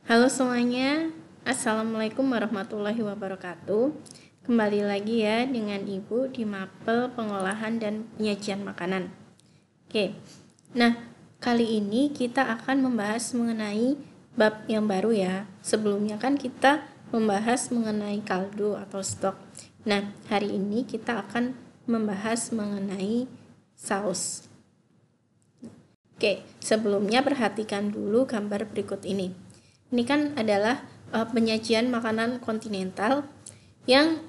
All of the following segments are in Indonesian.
Halo semuanya, Assalamualaikum warahmatullahi wabarakatuh. Kembali lagi ya dengan Ibu di Mapel Pengolahan dan Penyajian Makanan. Oke, nah kali ini kita akan membahas mengenai bab yang baru ya. Sebelumnya kan kita membahas mengenai kaldu atau stok. Nah, hari ini kita akan membahas mengenai saus. Oke, sebelumnya perhatikan dulu gambar berikut ini. Ini kan adalah penyajian makanan kontinental yang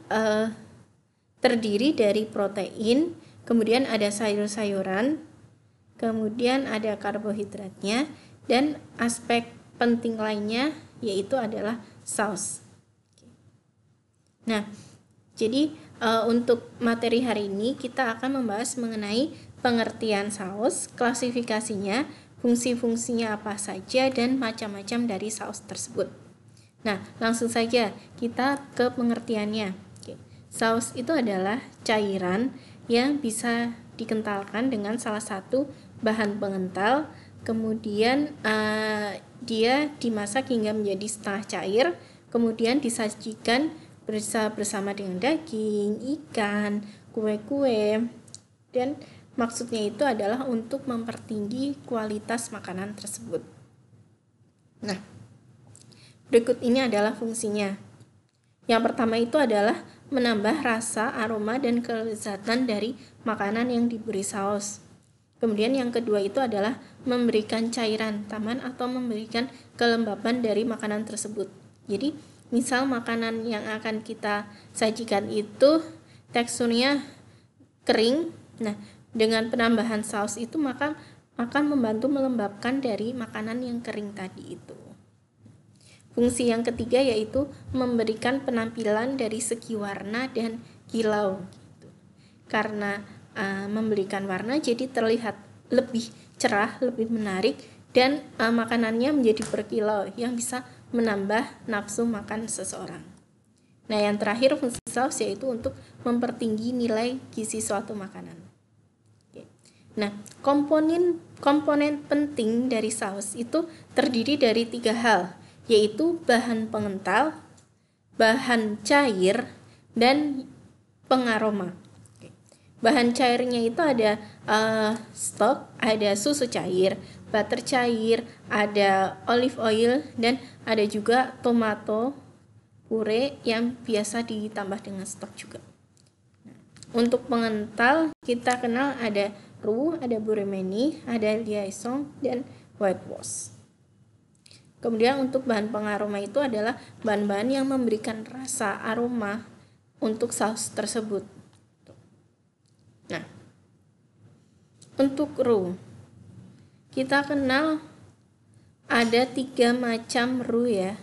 terdiri dari protein, kemudian ada sayur-sayuran, kemudian ada karbohidratnya, dan aspek penting lainnya yaitu adalah saus. Nah, jadi untuk materi hari ini kita akan membahas mengenai pengertian saus, klasifikasinya, fungsi-fungsinya apa saja, dan macam-macam dari saus tersebut. Nah, langsung saja kita ke pengertiannya. Oke. Saus itu adalah cairan yang bisa dikentalkan dengan salah satu bahan pengental, kemudian dia dimasak hingga menjadi setengah cair, kemudian disajikan bersama dengan daging, ikan, kue-kue, dan maksudnya itu adalah untuk mempertinggi kualitas makanan tersebut. Nah, berikut ini adalah fungsinya. Yang pertama itu adalah menambah rasa, aroma, dan kelezatan dari makanan yang diberi saus. Kemudian yang kedua itu adalah memberikan cairan taman atau memberikan kelembapan dari makanan tersebut. Jadi, misal makanan yang akan kita sajikan itu teksturnya kering, nah dengan penambahan saus itu maka akan membantu melembabkan dari makanan yang kering tadi itu. Fungsi yang ketiga yaitu memberikan penampilan dari segi warna dan kilau gitu. Karena memberikan warna jadi terlihat lebih cerah, lebih menarik, dan makanannya menjadi berkilau yang bisa menambah nafsu makan seseorang. Nah, yang terakhir fungsi saus yaitu untuk mempertinggi nilai gizi suatu makanan. Nah, komponen penting dari saus itu terdiri dari 3 hal, yaitu bahan pengental, bahan cair, dan pengaroma. Bahan cairnya itu ada stok, ada susu cair, butter cair, ada olive oil, dan ada juga tomato puree yang biasa ditambah dengan stok juga. Untuk pengental kita kenal ada roux, ada bouremeni, ada liaison, dan whitewash. Kemudian untuk bahan pengaroma itu adalah bahan-bahan yang memberikan rasa aroma untuk saus tersebut. Nah, untuk roux kita kenal ada 3 macam roux ya.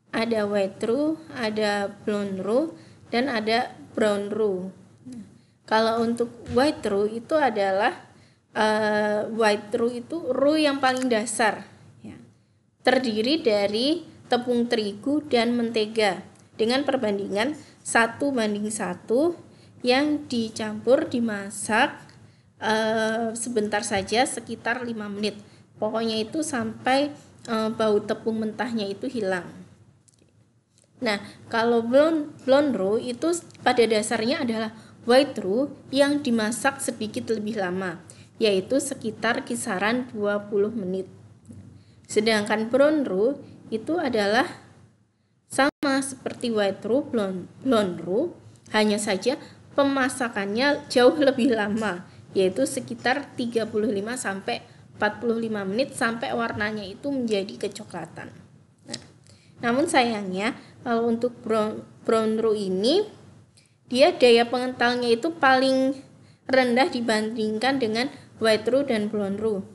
Ada white roux, ada blonde roux, dan ada brown roux. Kalau untuk white roux itu adalah white roux itu roux yang paling dasar ya. Terdiri dari tepung terigu dan mentega dengan perbandingan 1:1 yang dicampur dimasak sebentar saja sekitar 5 menit. Pokoknya itu sampai bau tepung mentahnya itu hilang. Nah, kalau blonde roux itu pada dasarnya adalah white roux yang dimasak sedikit lebih lama, yaitu sekitar kisaran 20 menit. Sedangkan brown roux itu adalah sama seperti white roux, blonde roux, hanya saja pemasakannya jauh lebih lama, yaitu sekitar 35 sampai 45 menit sampai warnanya itu menjadi kecoklatan. Nah, namun sayangnya kalau untuk brown roux ini dia daya pengentalnya itu paling rendah dibandingkan dengan white roux dan blonde roux.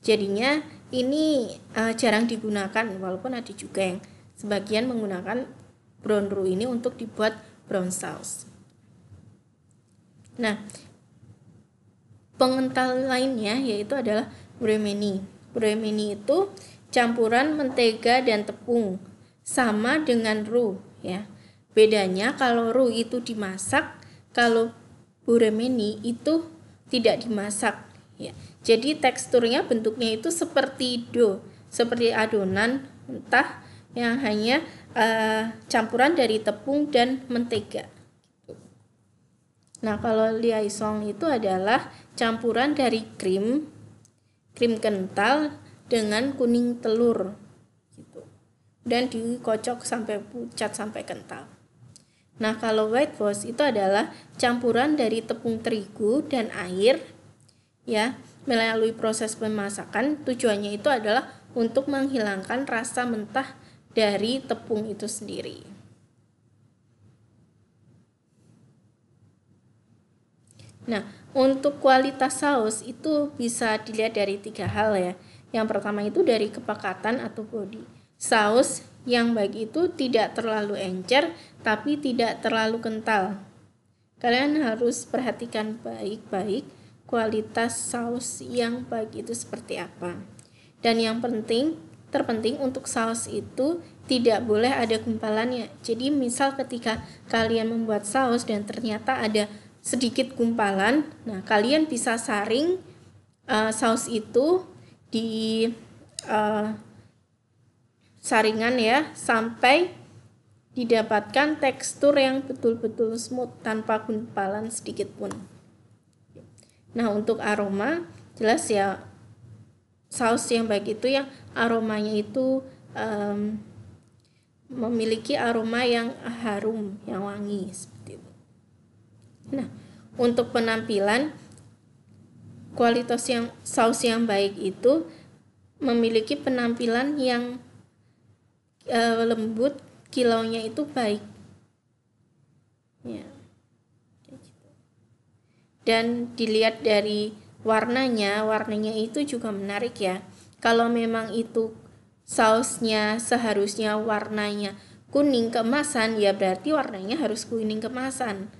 Jadinya ini jarang digunakan, walaupun ada juga yang sebagian menggunakan brown roux ini untuk dibuat brown sauce. Nah, pengental lainnya yaitu adalah bouremeni. Bouremeni itu campuran mentega dan tepung, sama dengan roux ya. Bedanya kalau roux itu dimasak, kalau bouremeni itu tidak dimasak ya. Jadi teksturnya bentuknya itu seperti dough, seperti adonan mentah yang hanya campuran dari tepung dan mentega. Nah, kalau liaison itu adalah campuran dari krim kental dengan kuning telur gitu. Dan dikocok sampai pucat sampai kental. Nah, kalau white sauce itu adalah campuran dari tepung terigu dan air ya, melalui proses pemasakan. Tujuannya itu adalah untuk menghilangkan rasa mentah dari tepung itu sendiri. Nah, untuk kualitas saus itu bisa dilihat dari 3 hal ya. Yang pertama itu dari kepekatan atau body. Saus yang baik itu tidak terlalu encer tapi tidak terlalu kental. Kalian harus perhatikan baik-baik kualitas saus yang baik itu seperti apa. Dan yang terpenting untuk saus itu tidak boleh ada gumpalannya. Jadi misal ketika kalian membuat saus dan ternyata ada sedikit gumpalan, nah kalian bisa saring saus itu di saringan ya, sampai didapatkan tekstur yang betul-betul smooth tanpa gumpalan sedikit pun. Nah, untuk aroma jelas ya, saus yang baik itu yang aromanya itu memiliki aroma yang harum, yang wangi seperti itu. Nah, untuk penampilan, kualitas saus yang baik itu memiliki penampilan yang lembut, kilaunya itu baik. Ya. Dan dilihat dari warnanya itu juga menarik ya. Kalau memang itu sausnya seharusnya warnanya kuning keemasan, ya berarti warnanya harus kuning keemasan.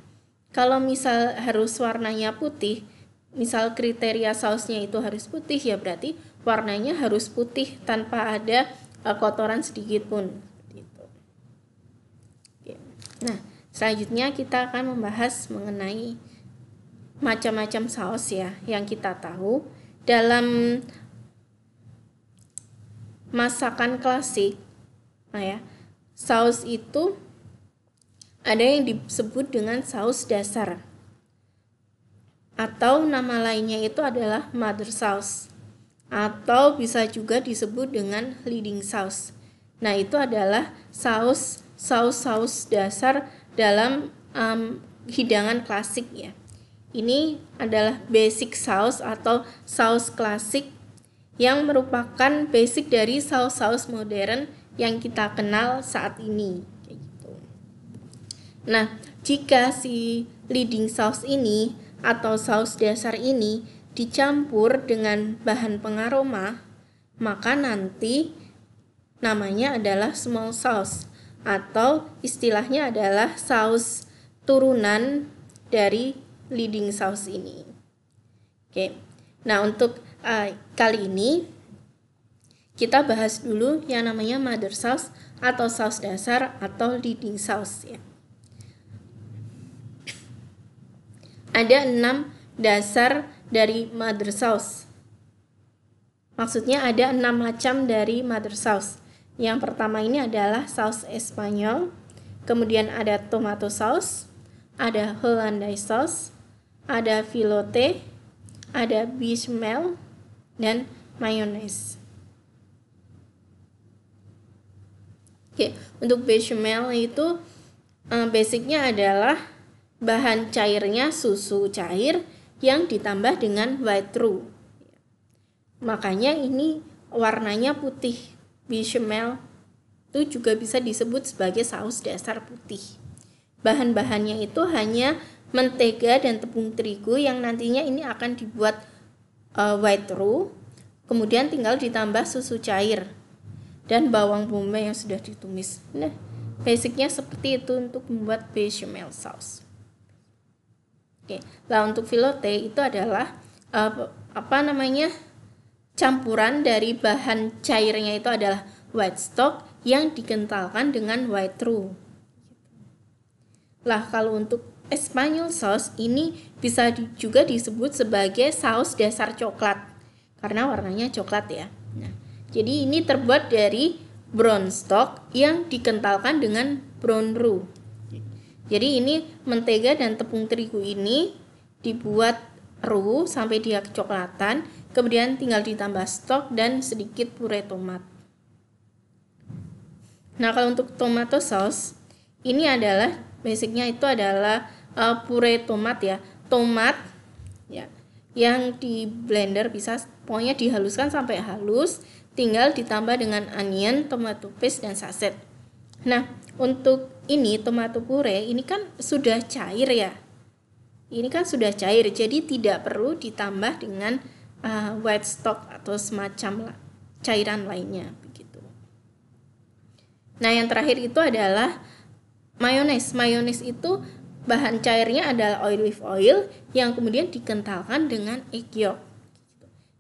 Kalau misal harus warnanya putih, misal kriteria sausnya itu harus putih, ya berarti warnanya harus putih tanpa ada kotoran sedikit pun. Nah, selanjutnya kita akan membahas mengenai macam-macam saus ya yang kita tahu. Dalam masakan klasik, nah ya, saus itu ada yang disebut dengan saus dasar, atau nama lainnya itu adalah mother sauce, atau bisa juga disebut dengan leading sauce. Nah, itu adalah saus dasar dalam hidangan klasik ya. Ini adalah basic sauce atau saus klasik yang merupakan basic dari saus-saus modern yang kita kenal saat ini. Kayak gitu. Nah, jika si leading sauce ini atau saus dasar ini dicampur dengan bahan pengaroma, maka nanti namanya adalah small sauce, atau istilahnya adalah saus turunan dari leading sauce ini. Oke. Nah, untuk kali ini kita bahas dulu yang namanya mother sauce atau saus dasar atau leading sauce ya. Ada 6 dasar dari mother sauce. Maksudnya ada 6 macam dari mother sauce. Yang pertama ini adalah saus Espanyol, kemudian ada tomato sauce, ada Hollandaise sauce, ada filote, ada bechamel, dan mayonnaise. Oke, untuk bechamel itu basicnya adalah bahan cairnya susu cair yang ditambah dengan white roux. Makanya ini warnanya putih. Bechamel itu juga bisa disebut sebagai saus dasar putih. Bahan-bahannya itu hanya mentega dan tepung terigu yang nantinya ini akan dibuat white roux, kemudian tinggal ditambah susu cair dan bawang bombay yang sudah ditumis. Nah, basicnya seperti itu untuk membuat bechamel sauce. Oke, lah untuk filote itu adalah campuran dari bahan cairnya itu adalah white stock yang dikentalkan dengan white roux. Lah kalau untuk Espanyol sauce ini bisa juga disebut sebagai saus dasar coklat karena warnanya coklat ya. Nah, jadi ini terbuat dari brown stock yang dikentalkan dengan brown roux. Jadi ini mentega dan tepung terigu ini dibuat roux sampai dia kecoklatan, kemudian tinggal ditambah stok dan sedikit puree tomat. Nah, kalau untuk tomato sauce, ini adalah basicnya itu adalah puree tomat ya. Tomat ya yang di blender bisa pokoknya dihaluskan sampai halus, tinggal ditambah dengan onion, tomato paste dan saset. Nah, untuk ini tomato puree ini kan sudah cair ya. Ini kan sudah cair, jadi tidak perlu ditambah dengan white stock atau semacam cairan lainnya begitu. Nah, yang terakhir itu adalah mayones. Mayones itu bahan cairnya adalah olive oil yang kemudian dikentalkan dengan egg yolk.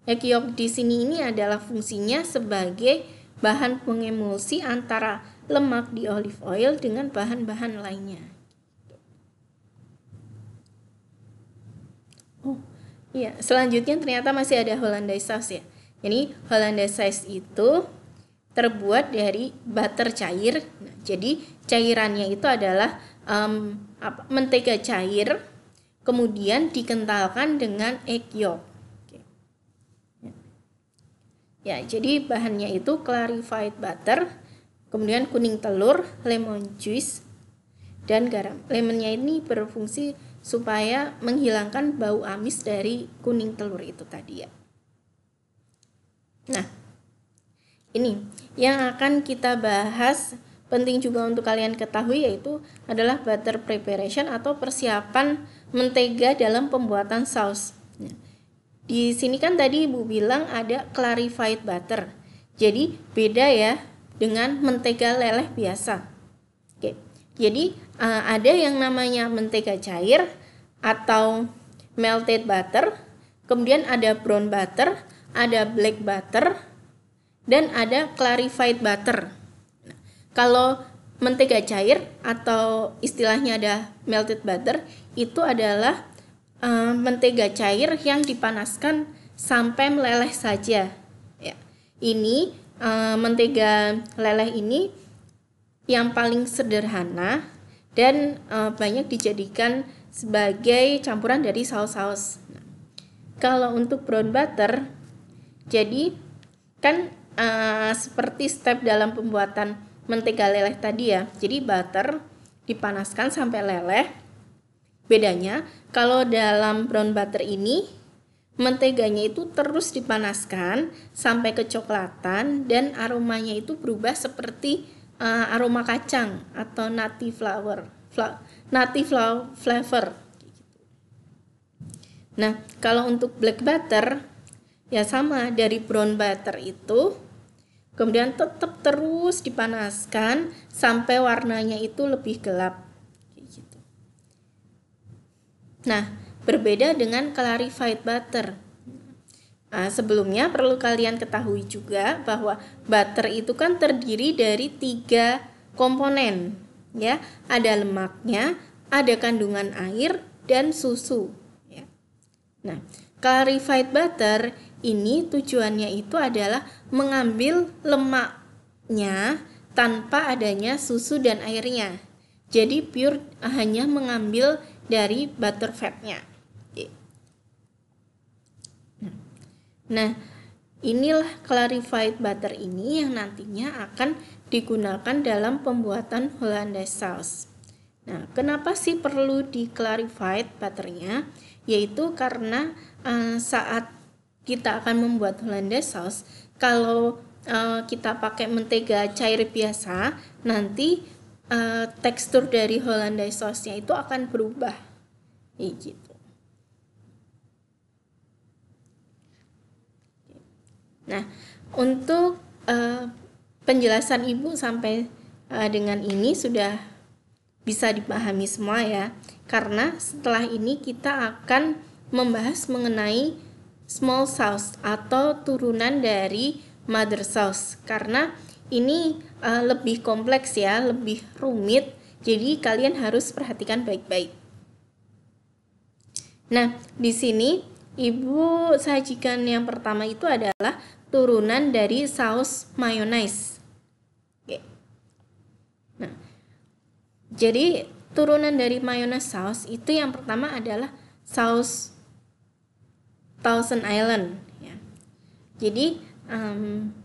Egg yolk di sini ini adalah fungsinya sebagai bahan pengemulsi antara lemak di olive oil dengan bahan-bahan lainnya. Oh, iya, selanjutnya ternyata masih ada Hollandaise sauce ya. Jadi Hollandaise sauce itu terbuat dari butter cair. Nah, jadi cairannya itu adalah mentega cair, kemudian dikentalkan dengan egg yolk. Ya, jadi bahannya itu clarified butter, kemudian kuning telur, lemon juice, dan garam. Lemonnya ini berfungsi supaya menghilangkan bau amis dari kuning telur itu tadi ya. Nah, ini yang akan kita bahas, penting juga untuk kalian ketahui, yaitu adalah butter preparation atau persiapan mentega dalam pembuatan saus. Nah, di sini kan tadi Ibu bilang ada clarified butter. Jadi beda ya dengan mentega leleh biasa. Oke. Jadi ada yang namanya mentega cair atau melted butter, kemudian ada brown butter, ada black butter, dan ada clarified butter. Nah, kalau mentega cair atau istilahnya ada melted butter itu adalah mentega cair yang dipanaskan sampai meleleh saja. Ya. Ini mentega leleh ini yang paling sederhana dan banyak dijadikan sebagai campuran dari saus-saus. Nah, kalau untuk brown butter, jadi kan seperti step dalam pembuatan mentega leleh tadi ya. Jadi butter dipanaskan sampai leleh. Bedanya kalau dalam brown butter ini menteganya itu terus dipanaskan sampai kecoklatan dan aromanya itu berubah seperti aroma kacang atau nutty flavor. Nah, kalau untuk black butter ya sama, dari brown butter itu kemudian tetap terus dipanaskan sampai warnanya itu lebih gelap. Nah, berbeda dengan clarified butter. Nah, sebelumnya perlu kalian ketahui juga bahwa butter itu kan terdiri dari 3 komponen, ya. Ada lemaknya, ada kandungan air, dan susu. Ya. Nah, clarified butter ini tujuannya itu adalah mengambil lemaknya tanpa adanya susu dan airnya. Jadi pure hanya mengambil dari butter fatnya. Nah, inilah clarified butter ini yang nantinya akan digunakan dalam pembuatan Hollandaise sauce. Nah, kenapa sih perlu di clarified butternya? Yaitu karena saat kita akan membuat Hollandaise sauce, kalau kita pakai mentega cair biasa, nanti tekstur dari Hollandaise sauce-nya itu akan berubah. Gitu. Nah, untuk penjelasan Ibu sampai dengan ini sudah bisa dipahami semua ya. Karena setelah ini kita akan membahas mengenai small sauce atau turunan dari mother sauce. Karena ini lebih kompleks ya, lebih rumit. Jadi kalian harus perhatikan baik-baik. Nah, di sini Ibu sajikan yang pertama itu adalah turunan dari saus mayonnaise. Oke. Nah, jadi turunan dari mayonnaise sauce itu yang pertama adalah saus Thousand Island ya. Jadi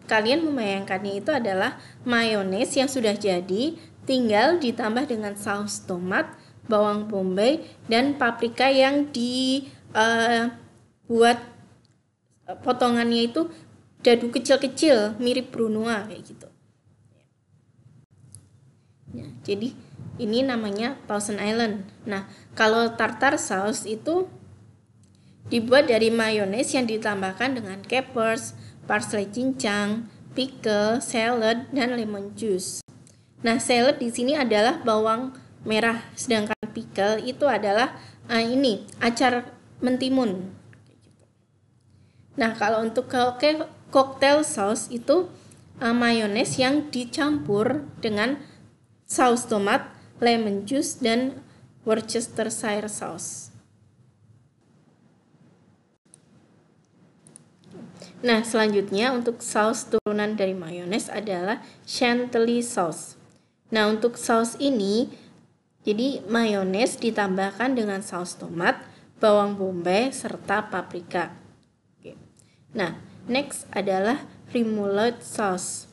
kalian membayangkannya itu adalah mayones yang sudah jadi, tinggal ditambah dengan saus tomat, bawang bombay, dan paprika yang dibuat potongannya itu dadu kecil-kecil mirip brunoise kayak gitu. Ya, jadi ini namanya Thousand Island. Nah, kalau tartar sauce itu dibuat dari mayones yang ditambahkan dengan capers, parsley cincang, pickle, salad, dan lemon juice. Nah, salad di sini adalah bawang merah, sedangkan pickle itu adalah ini acar mentimun. Nah, kalau untuk cocktail sauce itu mayones yang dicampur dengan saus tomat, lemon juice, dan Worcestershire sauce. Nah, selanjutnya untuk saus turunan dari mayones adalah chantilly sauce. Nah, untuk saus ini, jadi mayones ditambahkan dengan saus tomat, bawang bombay, serta paprika. Oke. Nah, next adalah remoulade sauce.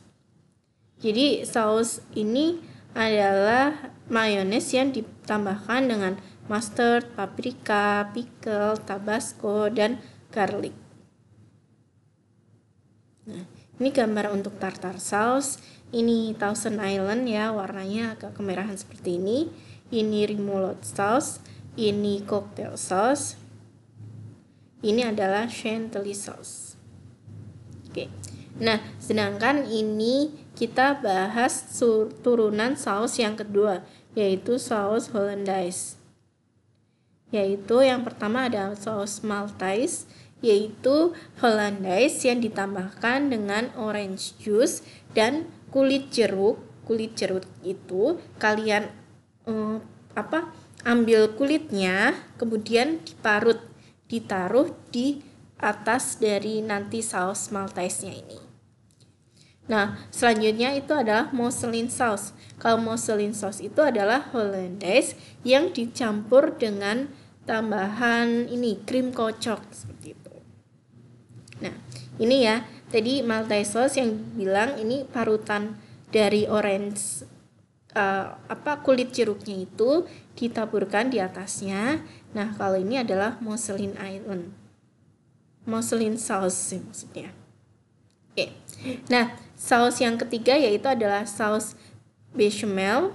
Jadi, saus ini adalah mayones yang ditambahkan dengan mustard, paprika, pickle, tabasco, dan garlic. Nah, ini gambar untuk tartar sauce. Ini Thousand Island ya, warnanya agak kemerahan seperti ini. Ini remoulade sauce, ini cocktail sauce. Ini adalah chantilly sauce. Oke. Nah, sedangkan ini kita bahas turunan saus yang kedua, yaitu saus hollandaise. Yaitu yang pertama ada saus maltaise, yaitu hollandaise yang ditambahkan dengan orange juice dan kulit jeruk. Kulit jeruk itu kalian ambil kulitnya, kemudian ditaruh di atas dari nanti saus maltaise-nya ini. Nah, selanjutnya itu adalah mousseline sauce. Kalau mousseline sauce itu adalah hollandaise yang dicampur dengan tambahan ini krim kocok seperti itu. Nah, ini ya, tadi maltaise sauce yang bilang ini parutan dari orange kulit jeruknya itu ditaburkan di atasnya. Nah, kalau ini adalah mousseline island. Mousseline sauce maksudnya. Oke. Nah, saus yang ketiga yaitu adalah saus bechamel.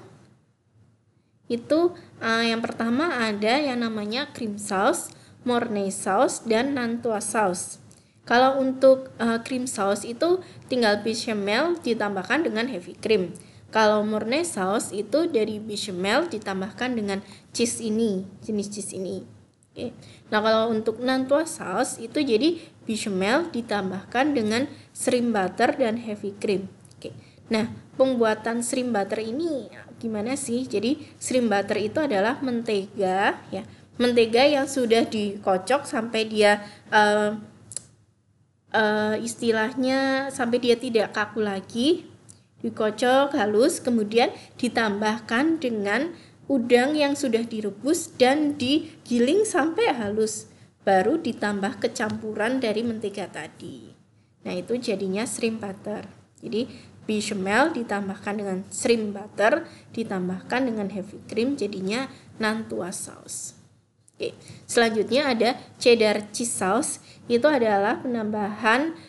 Itu yang pertama ada yang namanya cream sauce, mornay sauce, dan nantua sauce. Kalau untuk cream sauce itu tinggal bechamel ditambahkan dengan heavy cream. Kalau mornay sauce itu dari bechamel ditambahkan dengan cheese ini, jenis cheese ini. Oke. Nah, kalau untuk nantua sauce itu jadi bechamel ditambahkan dengan shrimp butter dan heavy cream. Oke. Nah, pembuatan shrimp butter ini gimana sih? Jadi shrimp butter itu adalah mentega ya. Mentega yang sudah dikocok sampai dia istilahnya sampai dia tidak kaku lagi. Dikocok halus, kemudian ditambahkan dengan udang yang sudah direbus dan digiling sampai halus. Baru ditambah kecampuran dari mentega tadi. Nah, itu jadinya shrimp butter. Jadi bechamel ditambahkan dengan shrimp butter, ditambahkan dengan heavy cream, jadinya nantua sauce. Oke. Selanjutnya ada cheddar cheese sauce. Itu adalah penambahan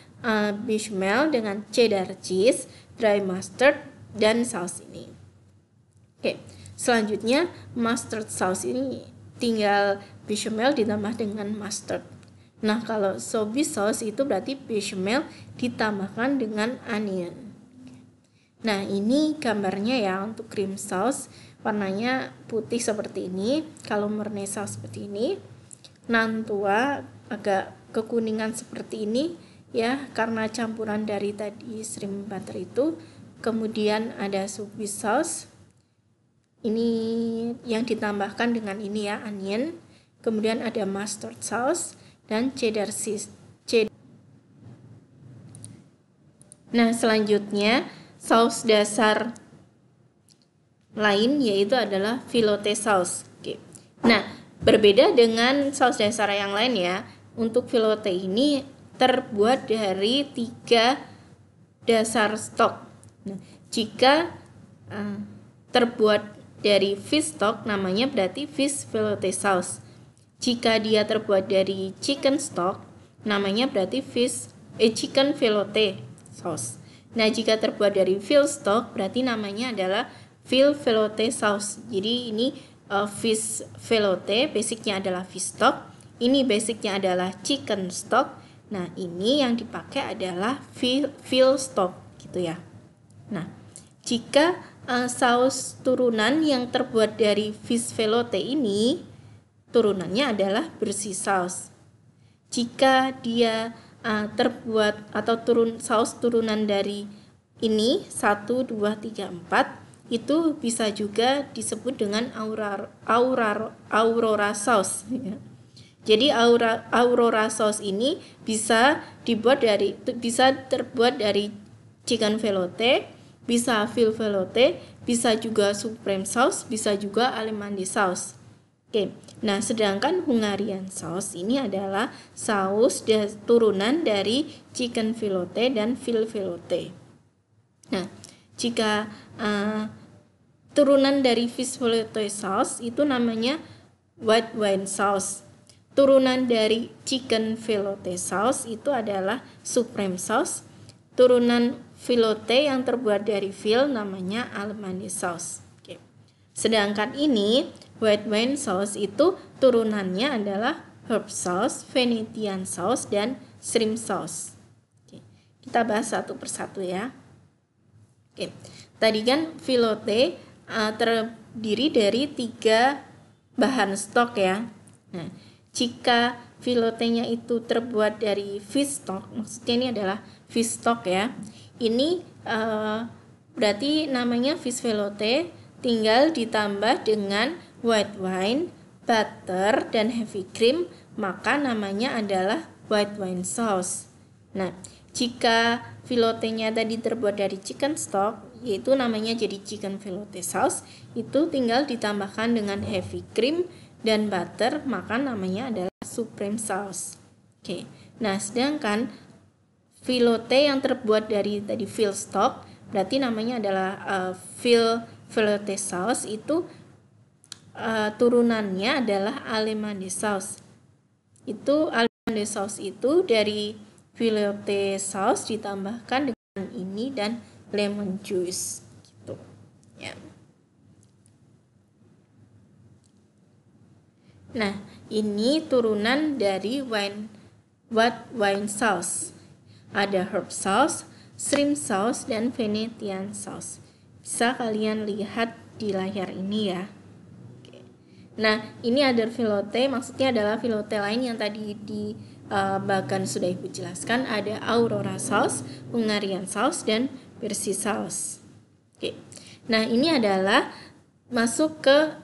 bechamel dengan cheddar cheese, dry mustard, dan saus ini. Oke. Selanjutnya mustard sauce ini tinggal bechamel ditambah dengan mustard. Nah, kalau soy sauce itu berarti bechamel ditambahkan dengan onion. Nah, ini gambarnya ya untuk cream sauce. Warnanya putih seperti ini. Kalau mornay sauce seperti ini. Nantua agak kekuningan seperti ini ya, karena campuran dari tadi shrimp butter itu. Kemudian ada soy sauce. Ini yang ditambahkan dengan ini ya, onion. Kemudian ada mustard sauce dan cheddar cheese. Nah, selanjutnya saus dasar lain yaitu adalah velouté sauce. Oke. Nah, berbeda dengan saus dasar yang lain ya. Untuk velouté ini terbuat dari 3 dasar stok. Nah, jika terbuat dari fish stock namanya berarti fish velouté sauce. Jika dia terbuat dari chicken stock namanya berarti chicken velouté sauce. Nah, jika terbuat dari veal stock berarti namanya adalah veal velouté sauce. Jadi ini fish velouté basicnya adalah fish stock, ini basicnya adalah chicken stock. Nah, ini yang dipakai adalah veal stock gitu ya. Nah, jika saus turunan yang terbuat dari fish velouté ini turunannya adalah bersih sauce. Jika dia terbuat atau saus turunan dari ini 1, 2, 3, 4 itu bisa juga disebut dengan aurora sauce ya. Jadi aurora sauce ini bisa terbuat dari chicken velouté, bisa veal velouté, bisa juga supreme sauce, bisa juga allemande sauce. Oke. Nah, sedangkan Hungarian sauce ini adalah saus turunan dari chicken velouté dan veal velouté. Nah, jika turunan dari fish velouté sauce itu namanya white wine sauce. Turunan dari chicken velouté sauce itu adalah supreme sauce. Turunan velouté yang terbuat dari veal namanya allemande sauce. Oke. Sedangkan ini white wine sauce itu turunannya adalah herb sauce, Venetian sauce, dan shrimp sauce. Oke. Kita bahas satu persatu ya. Oke. Tadi kan velouté terdiri dari 3 bahan stok ya. Nah, jika velouté-nya itu terbuat dari fish stock, maksudnya ini adalah fish stock ya. Ini berarti namanya fish velouté, tinggal ditambah dengan white wine, butter, dan heavy cream, maka namanya adalah white wine sauce. Nah, jika velouté-nya tadi terbuat dari chicken stock, yaitu namanya jadi chicken velouté sauce, itu tinggal ditambahkan dengan heavy cream dan butter, maka namanya adalah supreme sauce. Oke. Nah, sedangkan velouté yang terbuat dari tadi veal stock, berarti namanya adalah veal velouté sauce, itu turunannya adalah allemande sauce. Itu allemande sauce itu dari velouté sauce ditambahkan dengan ini dan lemon juice gitu ya. Nah, ini turunan dari white wine sauce. Ada herb sauce, shrimp sauce, dan Venetian sauce. Bisa kalian lihat di layar ini ya. Oke. Nah, ini ada velouté, maksudnya adalah velouté lain yang tadi bahkan sudah Ibu jelaskan. Ada aurora sauce, Hungarian sauce, dan bersih sauce. Oke. Nah, ini adalah masuk ke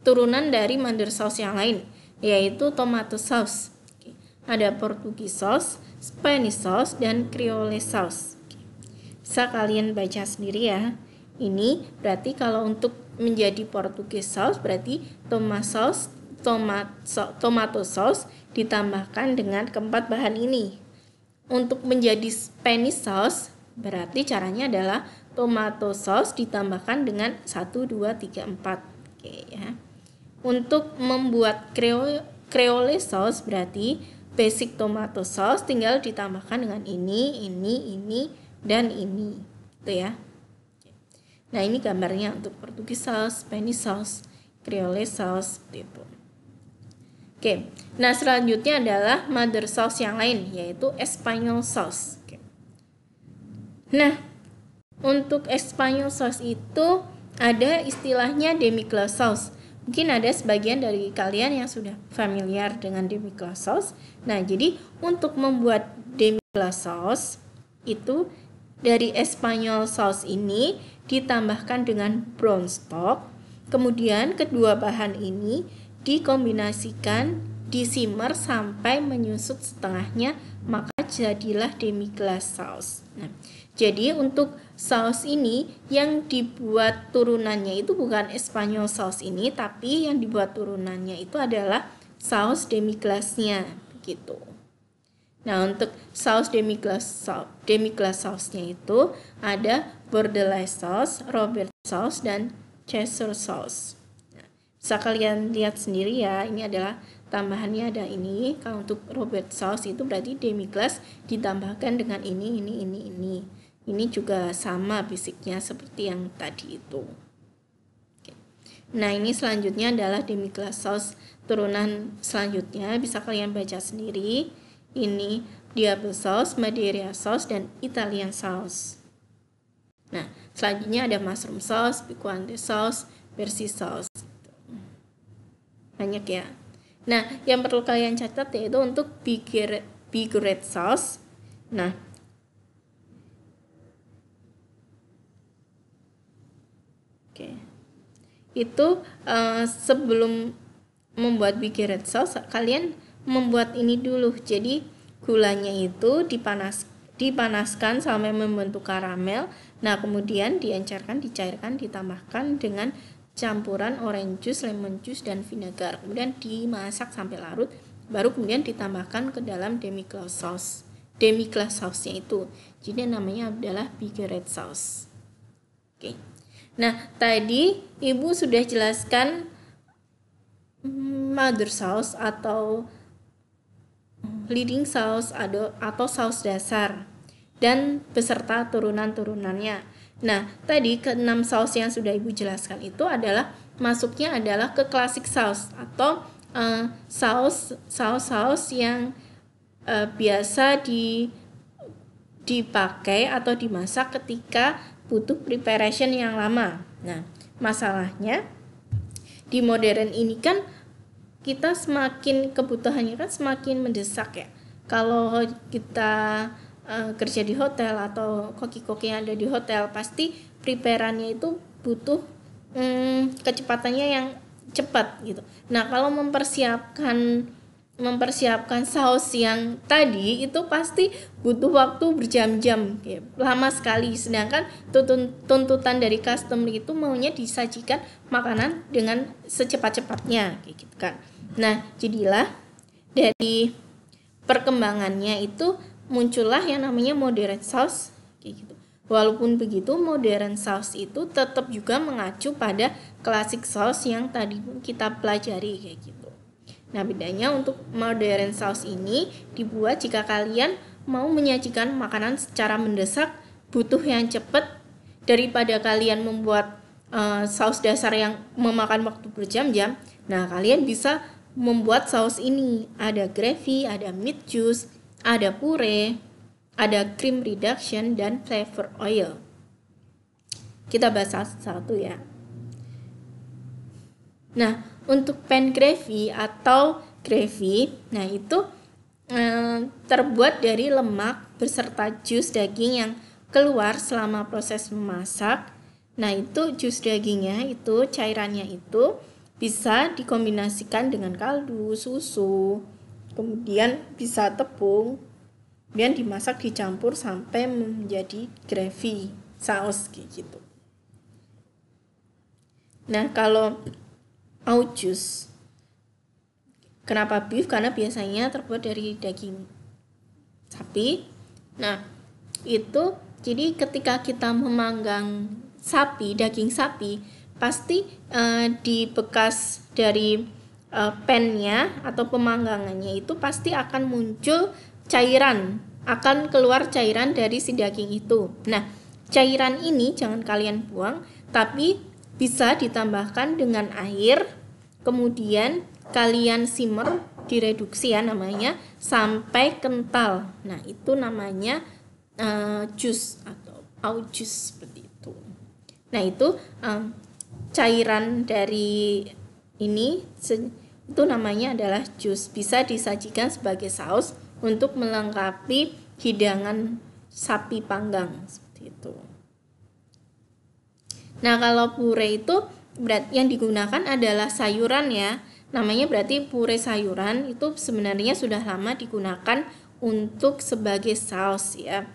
turunan dari mother sauce yang lain, yaitu tomato sauce. Oke. Ada Portuguese sauce, Spanish sauce, dan Creole sauce. Oke. Bisa kalian baca sendiri ya. Ini berarti kalau untuk menjadi Portuguese sauce berarti tomato sauce ditambahkan dengan keempat bahan ini. Untuk menjadi Spanish sauce berarti caranya adalah tomato sauce ditambahkan dengan 1, 2, 3, 4. Oke ya. Untuk membuat Creole sauce berarti basic tomato sauce tinggal ditambahkan dengan ini, dan ini. Gitu ya. Nah, ini gambarnya untuk Portuguese sauce, Spanish sauce, Creole sauce gitu. Oke. Nah, selanjutnya adalah mother sauce yang lain yaitu Espanyol sauce. Oke. Nah, untuk Espanyol sauce itu ada istilahnya demi-glace sauce. Mungkin ada sebagian dari kalian yang sudah familiar dengan demi-glace sauce. Nah, jadi untuk membuat demi-glace sauce itu dari Espanyol sauce ini ditambahkan dengan brown stock. Kemudian kedua bahan ini dikombinasikan, disimmer sampai menyusut setengahnya, maka jadilah demi-glace sauce. Nah, Jadi untuk saus ini yang dibuat turunannya itu bukan Espanyol sauce ini, tapi yang dibuat turunannya itu adalah saus demi-glace-nya begitu. Nah, untuk saus demi-glace sausnya itu ada Bordelaise sauce, Robert sauce, dan Chester sauce. Nah, bisa kalian lihat sendiri ya, ini adalah tambahannya ada ini. Kalau untuk Robert sauce itu berarti demi-glace ditambahkan dengan ini. Ini juga sama basicnya seperti yang tadi itu. Oke. Nah, ini selanjutnya adalah demi-glace sauce turunan selanjutnya, bisa kalian baca sendiri. Ini Diable sauce, Madeira sauce, dan Italian sauce. Nah, selanjutnya ada mushroom sauce, piquante sauce, Persil sauce. Banyak ya. Nah, yang perlu kalian catat yaitu untuk vinaigrette sauce. Nah, oke. Itu sebelum membuat vinaigrette sauce, kalian membuat ini dulu. Jadi gulanya itu dipanaskan sampai membentuk karamel. Nah, kemudian diencerkan, dicairkan, ditambahkan dengan campuran orange juice, lemon juice, dan vinegar. Kemudian dimasak sampai larut, baru kemudian ditambahkan ke dalam demi-glace sauce-nya itu. Jadi namanya adalah vinaigrette sauce. Oke. Nah, tadi Ibu sudah jelaskan mother sauce atau leading sauce atau saus dasar dan beserta turunan-turunannya. Nah, tadi ke-6 saus yang sudah Ibu jelaskan itu adalah masuknya adalah ke classic sauce atau saus yang biasa dipakai atau dimasak ketika butuh preparation yang lama. Nah, masalahnya di modern ini kan kita semakin kebutuhannya kan semakin mendesak ya. Kalau kita kerja di hotel atau koki-koki yang ada di hotel, pasti preparannya itu butuh kecepatannya yang cepat gitu. Nah, kalau mempersiapkan saus yang tadi itu pasti butuh waktu berjam-jam, ya, lama sekali. Sedangkan tuntutan dari customer itu maunya disajikan makanan dengan secepat-cepatnya, kayak gitu kan. Nah, jadilah dari perkembangannya itu muncullah yang namanya modern sauce, kayak gitu. Walaupun begitu, modern sauce itu tetap juga mengacu pada classic sauce yang tadi kita pelajari, kayak gitu. Nah, bedanya untuk modern sauce ini dibuat jika kalian mau menyajikan makanan secara mendesak, butuh yang cepat, daripada kalian membuat saus dasar yang memakan waktu berjam-jam. Nah, kalian bisa membuat saus ini. Ada gravy, ada meat juice, ada puree, ada cream reduction, dan flavor oil. Kita bahas satu-satu ya. Nah, untuk pan gravy atau gravy, nah itu terbuat dari lemak beserta jus daging yang keluar selama proses memasak. Nah, itu jus dagingnya itu, cairannya itu bisa dikombinasikan dengan kaldu, susu, kemudian bisa tepung, kemudian dimasak, dicampur sampai menjadi gravy, saus kayak gitu. Nah, kalau au jus, kenapa beef? Karena biasanya terbuat dari daging sapi. Nah, itu jadi ketika kita memanggang daging sapi, pasti di bekas dari pannya atau pemanggangannya itu pasti akan muncul cairan, akan keluar cairan dari si daging itu. Nah, cairan ini jangan kalian buang, tapi bisa ditambahkan dengan air, kemudian kalian simmer, direduksi ya namanya, sampai kental. Nah, itu namanya jus atau au jus seperti itu. Nah, itu cairan dari ini itu namanya adalah jus, bisa disajikan sebagai saus untuk melengkapi hidangan sapi panggang seperti itu. Nah, kalau puree itu yang digunakan adalah sayuran ya, namanya berarti puree sayuran. Itu sebenarnya sudah lama digunakan untuk sebagai saus ya.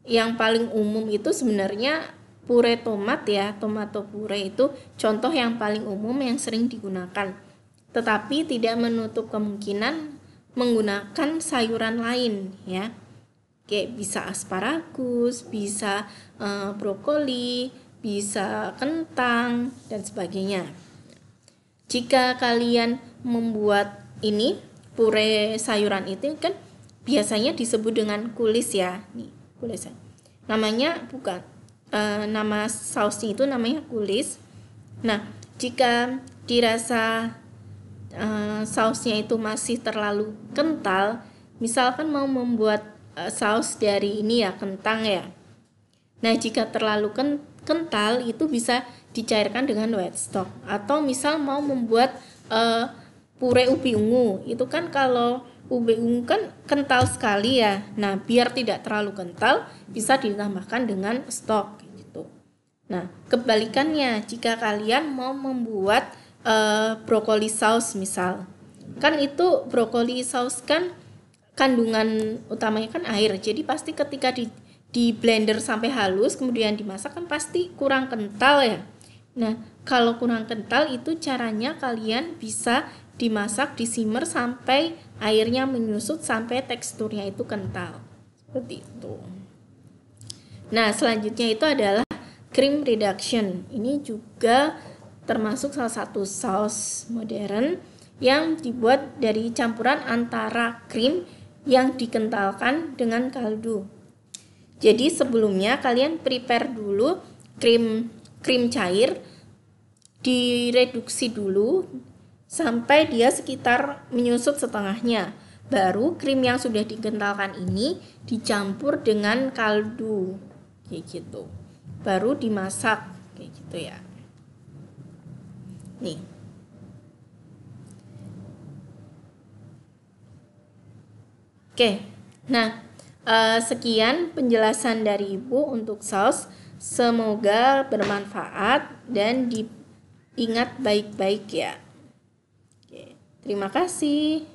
yang paling umum itu sebenarnya pure tomat ya, tomato pure itu contoh yang paling umum yang sering digunakan. Tetapi tidak menutup kemungkinan menggunakan sayuran lain ya. Kayak bisa asparagus, bisa brokoli, bisa kentang dan sebagainya. Jika kalian membuat ini pure sayuran itu kan biasanya disebut dengan kulis ya. Nih, kulis. Namanya bukan nama sausnya itu namanya kulis. Nah, jika dirasa sausnya itu masih terlalu kental, misalkan mau membuat saus dari ini ya kentang ya. Nah, jika terlalu kental itu bisa dicairkan dengan wet stock, atau misal mau membuat pure ubi ungu, itu kan kalau ubi ungu kan kental sekali ya. Nah, biar tidak terlalu kental bisa ditambahkan dengan stok gitu. Nah, kebalikannya jika kalian mau membuat brokoli saus misal, kan itu brokoli saus kan kandungan utamanya kan air, jadi pasti ketika di blender sampai halus kemudian dimasak kan pasti kurang kental ya. Nah, kalau kurang kental itu caranya kalian bisa dimasak, disimmer sampai airnya menyusut sampai teksturnya itu kental. Seperti itu. Nah, selanjutnya itu adalah cream reduction. Ini juga termasuk salah satu saus modern yang dibuat dari campuran antara krim yang dikentalkan dengan kaldu. Jadi sebelumnya kalian prepare dulu krim cair, direduksi dulu sampai dia sekitar menyusut setengahnya. Baru krim yang sudah dikentalkan ini dicampur dengan kaldu kayak gitu. Baru dimasak kayak gitu ya. Nih. Oke. Nah, sekian penjelasan dari Ibu untuk saus. Semoga bermanfaat dan diingat baik-baik ya. Oke, terima kasih.